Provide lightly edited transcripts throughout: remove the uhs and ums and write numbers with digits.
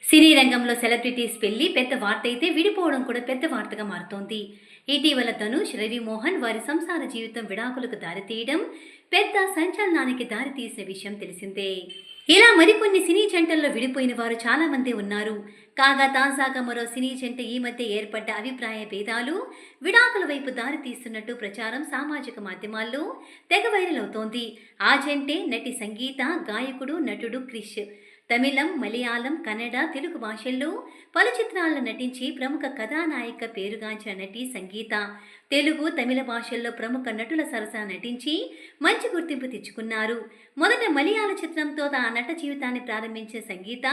సినీ రంగంలో సెలబ్రిటీస్ పెళ్లి పెద్ద వార్త అయితే విడిపోవడం కూడా పెద్ద వార్తగా మారుతోంది. ఇటీవల ధనుష్, రవి మోహన్ వారి సంసార జీవితం విడాకులకు దారితీయడం పెద్ద సంచలనానికి దారితీసిన విషయం తెలిసిందే. ఇలా మరికొన్ని సినీ జంటల్లో విడిపోయిన వారు చాలా మంది ఉన్నారు. కాగా తాజాగా మరో సినీ జంట ఈ మధ్య ఏర్పడ్డ అభిప్రాయ భేదాలు విడాకుల వైపు దారి తీస్తున్నట్టు ప్రచారం సామాజిక మాధ్యమాల్లో తెగ వైరల్ అవుతోంది. ఆ జంటే నటి సంగీత, గాయకుడు, నటుడు క్రిష్. తమిళం, మలయాళం, కన్నడ, తెలుగు భాషల్లో పలు చిత్రాల్లో నటించి ప్రముఖ కథానాయిక పేరుగాంచిన నటి సంగీత. తెలుగు, తమిళ భాషల్లో ప్రముఖ నటుల సరసన నటించి మంచి గుర్తింపు తెచ్చుకున్నారు. మొదట మలయాళ చిత్రంతో ఆ నట జీవితాన్ని ప్రారంభించిన సంగీత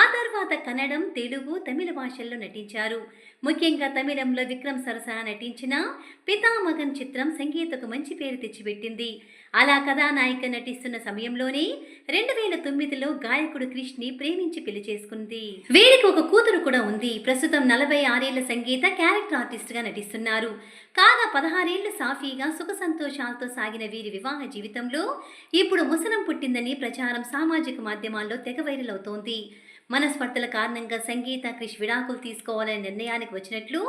ఆ తర్వాత కన్నడం, తెలుగు, తమిళ భాషల్లో నటించారు. ముఖ్యంగా తమిళంలో విక్రమ్ సరసన నటించిన పితామగన్ చిత్రం సంగీతకు మంచి పేరు తెచ్చిపెట్టింది. అలా కథానాయిక నటిస్తున్న సమయంలోనే 2009లో గాయకుడు క్రిష్ ని ప్రేమించి పెళ్లి చేసుకుంది. వీరికి ఒక కూతురు కూడా ఉంది. ప్రస్తుతం 46 ఏళ్ల సంగీత క్యారెక్టర్ ఆర్టిస్ట్ గా నటిస్తున్నారు. కాగా 16 ఏళ్లు సాఫీగా సుఖ సంతోషాలతో సాగిన వీరి వివాహ జీవితంలో ఇప్పుడు ముసలం పుట్టిందని ప్రచారం సామాజిక మాధ్యమాల్లో తెగ వైరల్ అవుతోంది. మనస్పర్ధల కారణంగా సంగీత, క్రిష్ విడాకులు తీసుకోవాలనే నిర్ణయానికి వచ్చినట్లు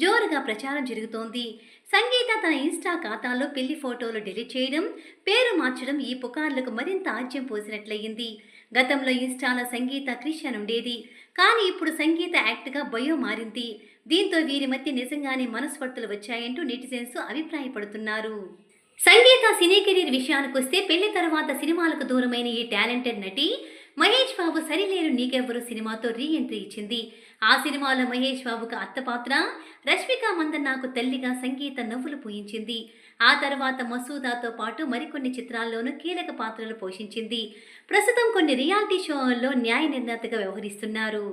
జోరుగా ప్రచారం జరుగుతోంది. సంగీత తన ఇన్స్టా ఖాతాలో పెళ్లి ఫోటోలు డిలీట్ చేయడం, పేరు మార్చడం ఈ పుకార్లకు మరింత ఆజ్యం పోసినట్లయింది. గతంలో ఇన్స్టాలో సంగీత క్రిష్ అని ఉండేది. కానీ ఇప్పుడు సంగీత యాక్ట్గా బయో మారింది. దీంతో వీరి మధ్య నిజంగానే మనస్పర్ధలు వచ్చాయంటూ నెటిజన్స్ అభిప్రాయపడుతున్నారు. సంగీత సినీ కెరీర్ విషయానికొస్తే పెళ్లి తర్వాత సినిమాలకు దూరమైన ఈ టాలెంటెడ్ నటి మహేష్ బాబు సరిలేరు నీకెవ్వరు సినిమాతో రీ ఎంట్రీ ఇచ్చింది. ఆ సినిమాలో మహేష్ బాబుకు అత్త పాత్ర, రష్మిక మందన్నాకు తల్లిగా సంగీత నవ్వులు పూయించింది. ఆ తర్వాత మసూదాతో పాటు మరికొన్ని చిత్రాల్లోనూ కీలక పాత్రలు పోషించింది. ప్రస్తుతం కొన్ని రియాలిటీ షోల్లో న్యాయ నిర్ణేతగా వ్యవహరిస్తున్నారు.